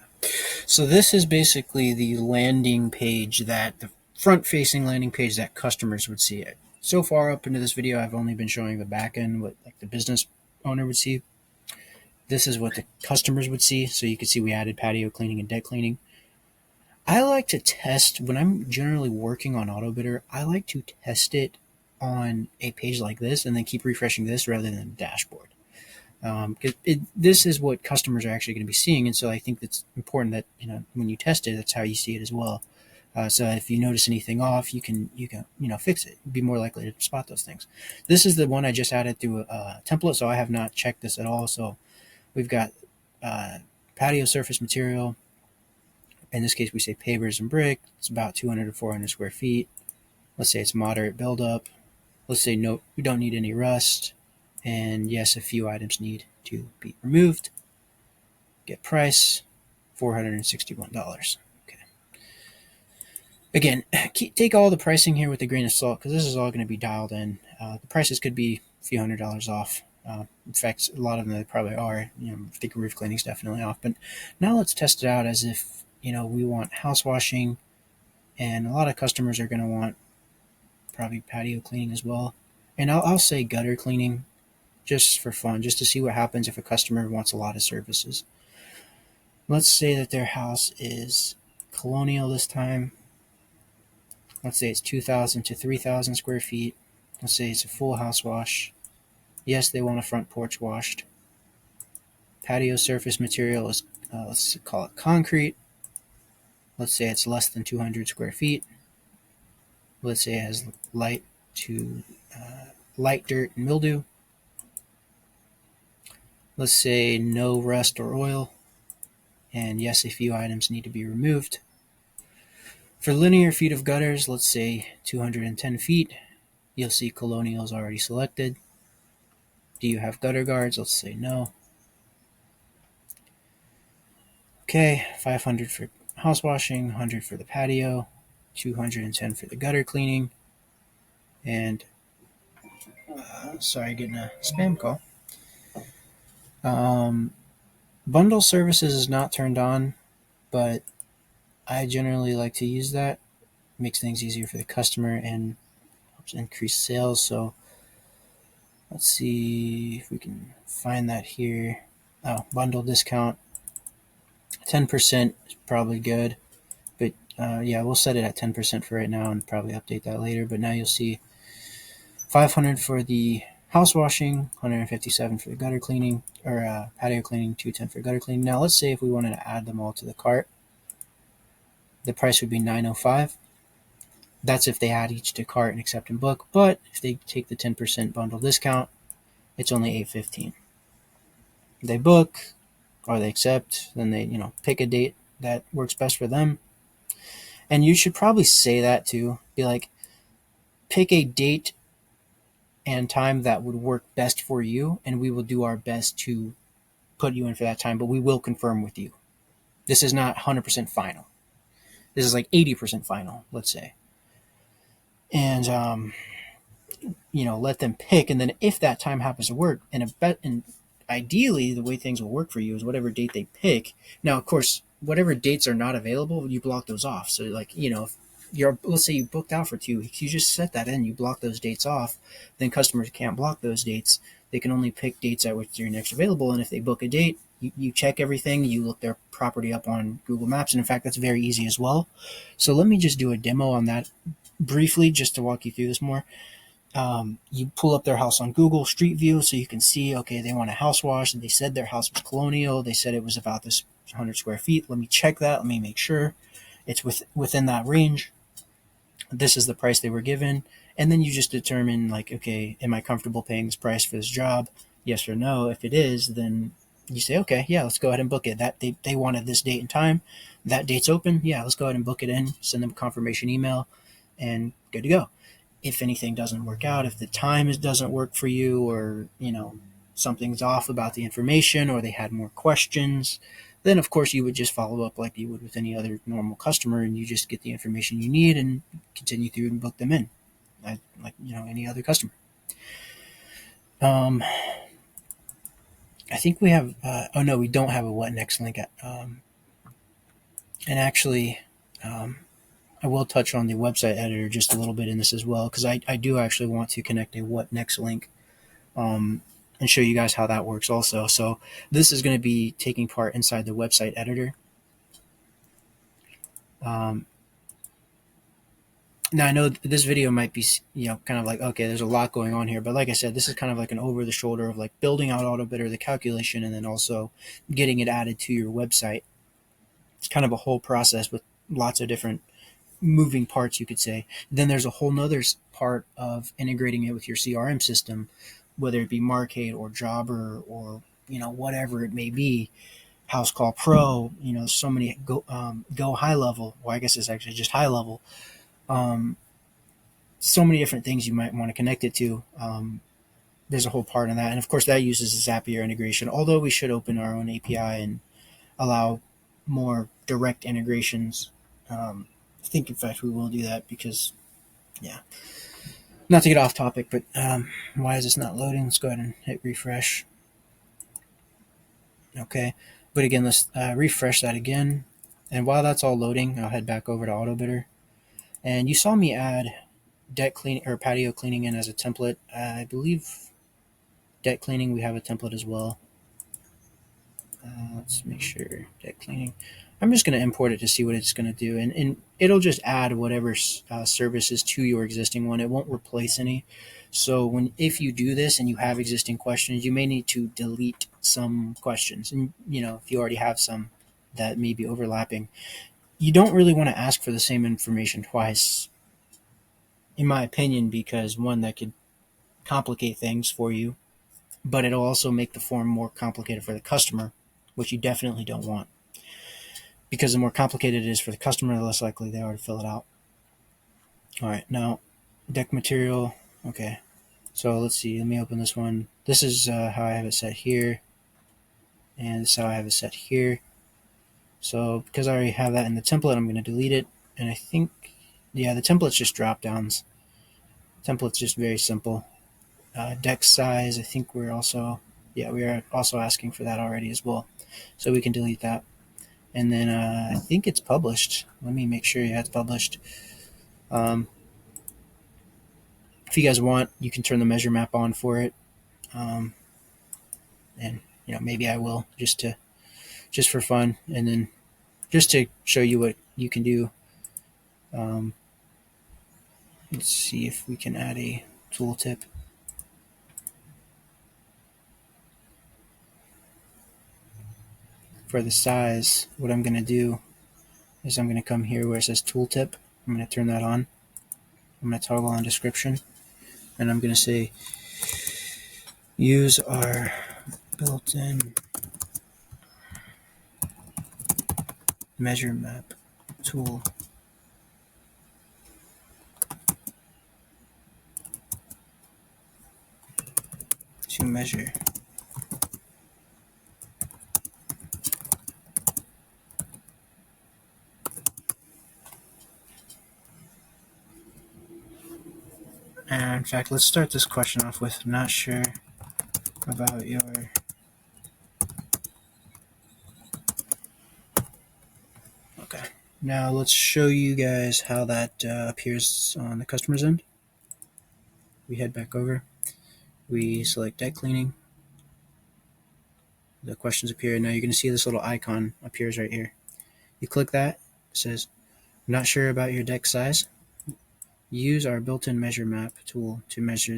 [SPEAKER 1] So this is basically the landing page the front-facing landing page that customers would see it. So far up into this video, I've only been showing the back end, what like the business owner would see. This is what the customers would see. So you can see we added patio cleaning and deck cleaning. I like to test when I'm generally working on Autobidder. I like to test it on a page like this and then keep refreshing this rather than the dashboard. Because this is what customers are actually going to be seeing, and so I think it's important that when you test it, that's how you see it as well. So if you notice anything off, you can fix it. Be more likely to spot those things. This is the one I just added through a template, so I have not checked this at all. So we've got patio surface material, In this case, we say pavers and brick. It's about 200 to 400 square feet. Let's say it's moderate buildup. Let's say no, we don't need any rust. And yes, a few items need to be removed. Get price, $461. Okay. Again, take all the pricing here with a grain of salt because this is all going to be dialed in. The prices could be a few $100s off. In fact, a lot of them they probably are. I think roof cleaning is definitely off. But now let's test it out as if we want house washing, and a lot of customers are going to want probably patio cleaning as well. And I'll say gutter cleaning just for fun, just to see what happens if a customer wants a lot of services. Let's say that their house is colonial this time. Let's say it's 2,000 to 3,000 square feet. Let's say it's a full house wash. Yes, they want a front porch washed. Patio surface material is, let's call it concrete. Let's say it's less than 200 square feet. Let's say it has light dirt and mildew. Let's say no rust or oil. And yes, a few items need to be removed. For linear feet of gutters, let's say 210 feet. You'll see colonial is already selected. Do you have gutter guards? Let's say no. Okay, 500 for house washing, 100 for the patio, 210 for the gutter cleaning, and sorry, getting a spam call. Bundle services is not turned on, but I generally like to use that. It makes things easier for the customer and helps increase sales. So let's see if we can find that here. Oh, bundle discount. 10% is probably good. But yeah, we'll set it at 10% for right now and probably update that later. But now you'll see 500 for the house washing, 157 for the gutter cleaning, or patio cleaning, 210 for gutter cleaning. Now let's say if we wanted to add them all to the cart, the price would be $905. That's if they add each to cart and accept and book. But if they take the 10% bundle discount, it's only $815. They book or they accept, then they pick a date that works best for them. And you should probably say that too. Be like, pick a date and time that would work best for you, and we will do our best to put you in for that time, but we will confirm with you. This is not 100% final. This is like 80% final, let's say. And let them pick, and then if that time happens to work, and ideally the way things will work for you is whatever date they pick. Now, of course, whatever dates are not available, you block those off. So if let's say you booked out for 2 weeks, you just set that in, you block those dates off. Then customers can't block those dates. They can only pick dates at which you're next available. And if they book a date, you check everything, you look their property up on Google Maps. And in fact, that's very easy as well. So let me just do a demo on that briefly, just to walk you through this more. You pull up their house on Google Street View so you can see, okay, they want a house wash, and they said their house was colonial. They said it was about this 100 square feet. Let me check that. Let me make sure it's within that range. This is the price they were given. And then you just determine, like, okay, am I comfortable paying this price for this job? Yes or no. If it is, then you say, okay, yeah, let's go ahead and book it. That they wanted this date and time. That date's open. Yeah, let's go ahead and book it in. Send them a confirmation email, and good to go. If anything doesn't work out, if the time doesn't work for you, or something's off about the information, or they had more questions, then of course you would just follow up like you would with any other normal customer, and you just get the information you need and continue through and book them in, like any other customer. I think we have. Oh no, we don't have a what next link. And actually, I will touch on the website editor just a little bit in this as well, because I do actually want to connect a what next link and show you guys how that works also. So this is going to be taking part inside the website editor. Now I know this video might be kind of like, okay, there's a lot going on here, but like I said, this is kind of like an over the shoulder of like building out Autobidder, the calculation, and then also getting it added to your website. It's kind of a whole process with lots of different moving parts, you could say. Then there's a whole nother part of integrating it with your CRM system, whether it be Markade or Jobber or whatever it may be. House Call Pro. So many go high level. Well, I guess it's actually just high level. Um, so many different things you might want to connect it to. There's a whole part in that, and of course that uses Zapier integration. Although we should open our own API and allow more direct integrations. I think, in fact, we will do that because, yeah. Not to get off topic, but why is this not loading? Let's go ahead and hit refresh. Okay, but again, let's refresh that again. And while that's all loading, I'll head back over to Autobidder. And you saw me add deck cleaning or patio cleaning in as a template. I believe deck cleaning we have a template as well. Let's make sure deck cleaning. I'm just going to import it to see what it's going to do, and it'll just add whatever services to your existing one. It won't replace any. So if you do this and you have existing questions, you may need to delete some questions, and if you already have some that may be overlapping, you don't really want to ask for the same information twice, in my opinion, because one, that could complicate things for you, but it'll also make the form more complicated for the customer, which you definitely don't want. Because the more complicated it is for the customer, the less likely they are to fill it out. All right, now deck material. Okay, so let's see. Let me open this one. This is how I have it set here, and this is how I have it set here. So because I already have that in the template, I'm going to delete it. And I think, yeah, the template's just drop downs. Template's just very simple. Deck size, I think we are also asking for that already as well. So we can delete that. And then I think it's published. Let me make sure, yeah, it's published. If you guys want, you can turn the measure map on for it. And maybe I will just for fun, and then just to show you what you can do. Let's see if we can add a tooltip. For the size, what I'm going to do is I'm going to come here where it says tooltip. I'm going to turn that on. I'm going to toggle on description, and I'm going to say use our built-in measure map tool to measure. And in fact, let's start this question off with not sure about your okay. Now let's show you guys how that appears on the customer's end. We head back over. We select deck cleaning. The questions appear. Now you're going to see this little icon appears right here. You click that. It says, not sure about your deck size? Use our built-in measure map tool to measure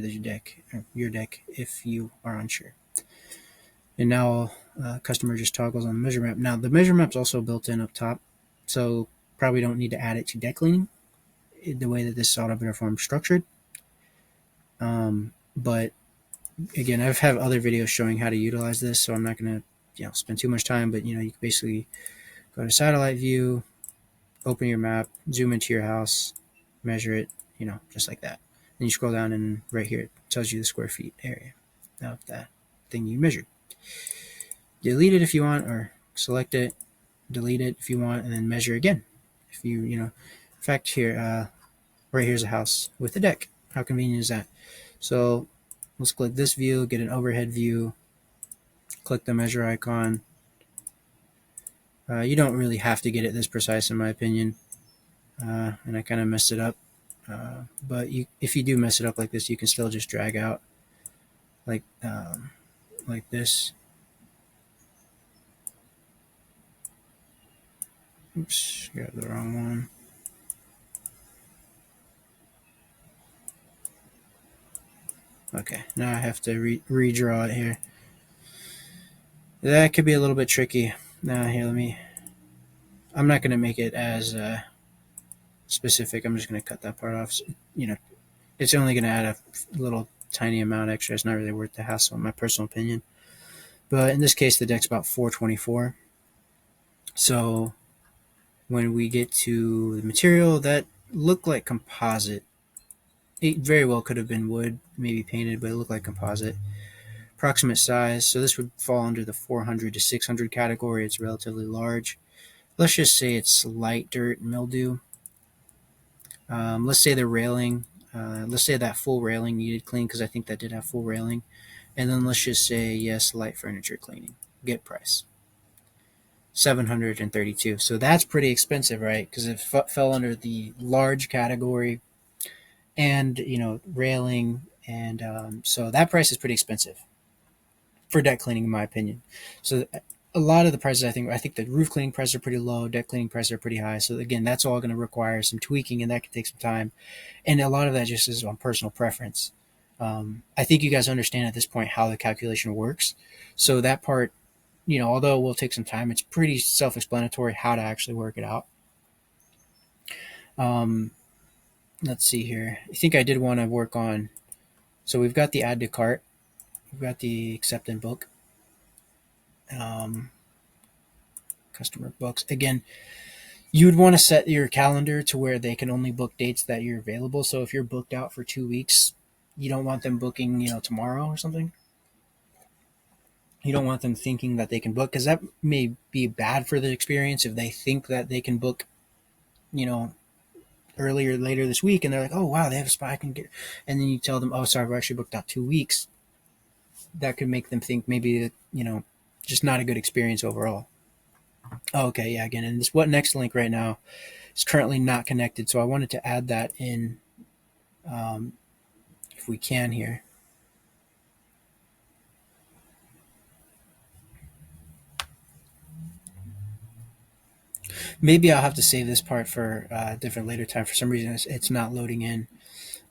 [SPEAKER 1] your deck if you are unsure. And now customer just toggles on the measure map. Now the measure map's also built in up top, so probably don't need to add it to deck cleaning the way that this Autobidder form is structured. But again, I've had other videos showing how to utilize this, so I'm not going to spend too much time. But you can basically go to satellite view, open your map, zoom into your house, measure it, just like that. Then you scroll down, and right here it tells you the square feet area of that thing you measured. Delete it if you want, or select it, delete it if you want, and then measure again. If in fact, here, right here's a house with a deck. How convenient is that? So let's click this view, get an overhead view, click the measure icon. You don't really have to get it this precise, in my opinion, and I kind of messed it up. But if you do mess it up like this, you can still just drag out like this. Oops, got the wrong one. Okay, now I have to redraw it here. That could be a little bit tricky. Now here, I'm not going to make it as specific. I'm just going to cut that part off. So, it's only going to add a little tiny amount extra. It's not really worth the hassle, in my personal opinion. But in this case, the deck's about 424. So when we get to the material, that looked like composite. It very well could have been wood, maybe painted, but it looked like composite. Approximate size, so this would fall under the 400 to 600 category. It's relatively large. Let's just say it's light dirt mildew. Let's say the railing, let's say that full railing needed clean, because I think that did have full railing. And then let's just say yes, light furniture cleaning. Get price 732. So that's pretty expensive, right? Because it fell under the large category, and railing, and so that price is pretty expensive for deck cleaning, in my opinion. So a lot of the prices, I think the roof cleaning prices are pretty low, deck cleaning prices are pretty high. So again, that's all going to require some tweaking, and that can take some time. And a lot of that just is on personal preference. I think you guys understand at this point how the calculation works. So that part, although it will take some time, it's pretty self-explanatory how to actually work it out. Um, let's see here. I think I did want to work on. So we've got the add to cart, we've got the accept and book, um, customer books. Again, you would want to set your calendar to where they can only book dates that you're available. So if you're booked out for 2 weeks, you don't want them booking, tomorrow or something. You don't want them thinking that they can book, because that may be bad for the experience if they think that they can book, you know, earlier later this week, and they're like, oh wow, they have a spot I can get, and then you tell them, oh sorry, we're actually booked out 2 weeks. That could make them think maybe that, just not a good experience overall. Oh, okay, yeah, again, and this what next link right now is currently not connected, so I wanted to add that in, um, if we can here. Maybe I'll have to save this part for a different later time. For some reason, it's not loading in.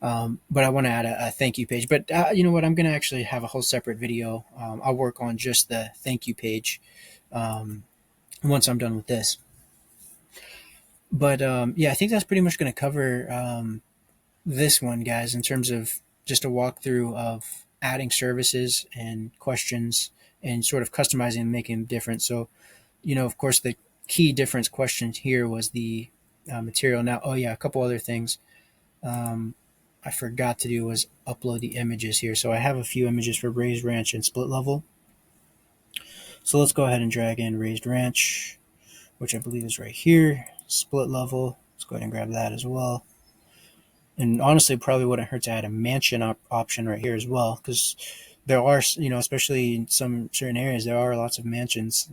[SPEAKER 1] But I want to add a thank you page. But you know what? I'm going to actually have a whole separate video. I'll work on just the thank you page um, once I'm done with this. But yeah, I think that's pretty much going to cover this one, guys, in terms of just a walkthrough of adding services and questions and sort of customizing and making them different. So, of course, the key difference question here was the material. Now, oh yeah, a couple other things. Um, I forgot to do was upload the images here. So I have a few images for raised ranch and split level. So let's go ahead and drag in raised ranch, which I believe is right here. Split level. Let's go ahead and grab that as well. And honestly, probably wouldn't hurt to add a mansion option right here as well, because there are, especially in some certain areas, there are lots of mansions.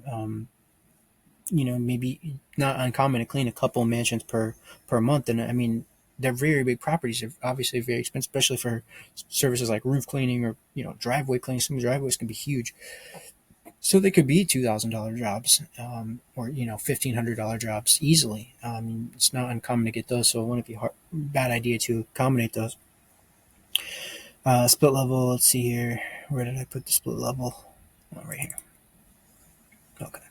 [SPEAKER 1] Maybe not uncommon to clean a couple mansions per month, and I mean, they're very big properties. They're obviously very expensive, especially for services like roof cleaning or driveway cleaning. Some driveways can be huge, so they could be $2,000 jobs, or $1,500 jobs easily. It's not uncommon to get those, so it wouldn't be bad idea to accommodate those. Split level. Let's see here. Where did I put the split level? Oh, right here. Okay.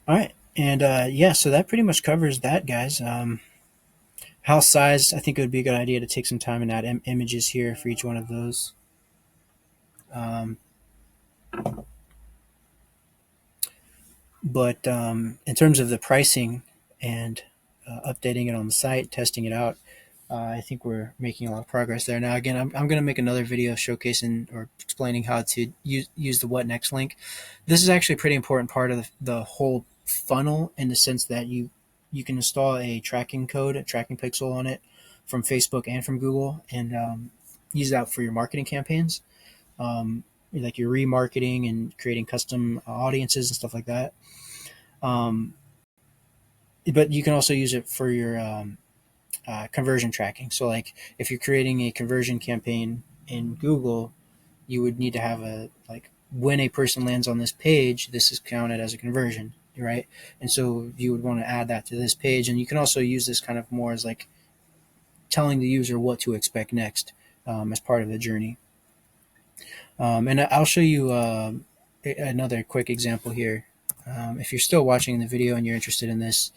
[SPEAKER 1] All right. And yeah, so that pretty much covers that, guys. House size, I think it would be a good idea to take some time and add images here for each one of those. Um, but in terms of the pricing and updating it on the site, testing it out, I think we're making a lot of progress there. Now, again, I'm going to make another video showcasing or explaining how to use the what next link. This is actually a pretty important part of the whole funnel, in the sense that you can install a tracking code, a tracking pixel on it from Facebook and from Google, and use that for your marketing campaigns, like your remarketing and creating custom audiences and stuff like that. Um, but you can also use it for your conversion tracking. So, like if you're creating a conversion campaign in Google, you would need to have a like when a person lands on this page, this is counted as a conversion, right? And so you would want to add that to this page, and you can also use this kind of more as like telling the user what to expect next, as part of the journey. And I'll show you another quick example here. If you're still watching the video and you're interested in this,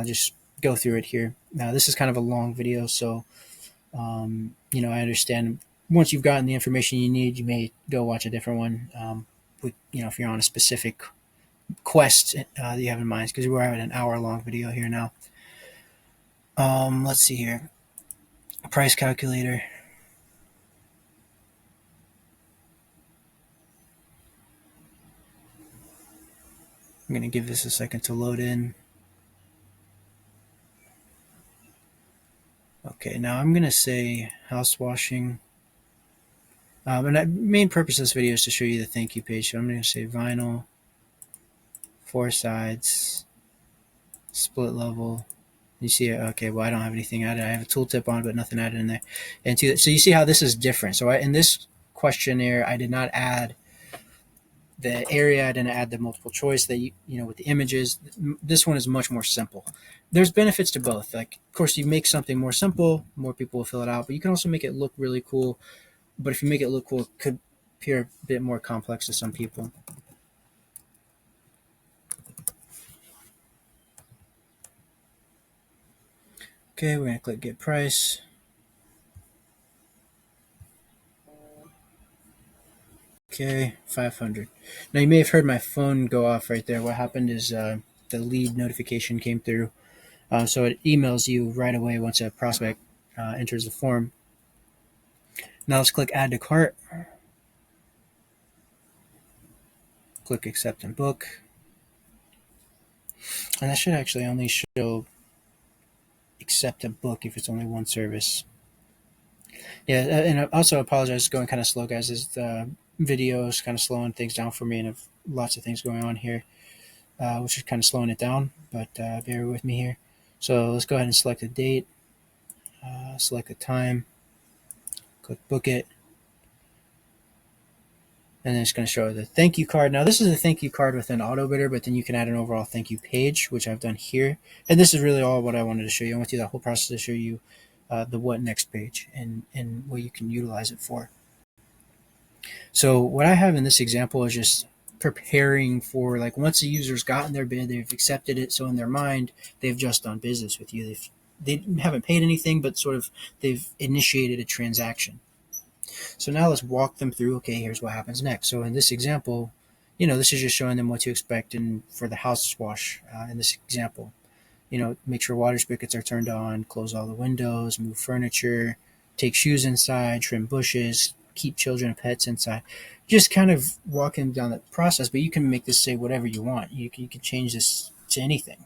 [SPEAKER 1] just go through it here. Now, this is kind of a long video, so I understand once you've gotten the information you need, you may go watch a different one. If you're on a specific quest that you have in mind, because we're having an hour-long video here now. Let's see here. Price calculator. I'm going to give this a second to load in. Okay, now I'm going to say house washing. And the main purpose of this video is to show you the thank you page. So I'm going to say vinyl, 4 sides, split level. You see, okay, well, I don't have anything added. I have a tooltip on, but nothing added in there. And so you see how this is different. So in this questionnaire, I did not add the area. I didn't add the multiple choice that with the images. This one is much more simple. There's benefits to both. Like, of course, you make something more simple, more people will fill it out, but you can also make it look really cool. But if you make it look cool, it could appear a bit more complex to some people. Okay, we're going to click get price. Okay, 500. Now you may have heard my phone go off right there. What happened is the lead notification came through. So it emails you right away once a prospect enters the form. Now let's click add to cart. Click accept and book. And that should actually only show accept a book if it's only one service. Yeah, and I also apologize for going kind of slow, guys. The video is kind of slowing things down for me, and I have lots of things going on here, which is kind of slowing it down, but bear with me here. So let's go ahead and select a date, select a time, click book it, and then it's going to show the thank you card. Now this is a thank you card within Autobidder, but then you can add an overall thank you page, which I've done here. And this is really all what I wanted to show you. I went through that whole process to show you the what next page and what you can utilize it for. So what I have in this example is just preparing for, like, once the user's gotten their bid, they've accepted it. So in their mind, they've just done business with you. They haven't paid anything, but sort of they've initiated a transaction. So now let's walk them through, okay, here's what happens next. So in this example, this is just showing them what to expect for the house wash in this example. Make sure water spigots are turned on, close all the windows, move furniture, take shoes inside, trim bushes, keep children and pets inside. Just kind of walking down that process, but you can make this say whatever you want. You can change this to anything.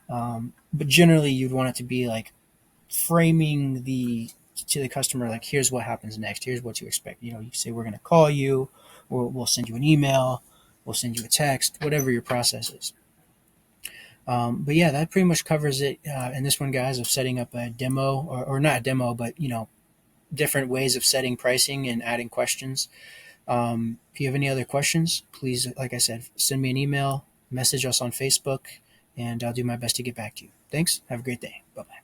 [SPEAKER 1] But generally, you'd want it to be like framing to the customer, like, here's what happens next. Here's what you expect. You say, we're going to call you, or we'll send you an email, we'll send you a text, whatever your process is. But yeah, that pretty much covers it in this one, guys, of setting up a demo, or not a demo, but different ways of setting pricing and adding questions. If you have any other questions, please, like I said, send me an email, message us on Facebook, and I'll do my best to get back to you. Thanks. Have a great day. Bye-bye.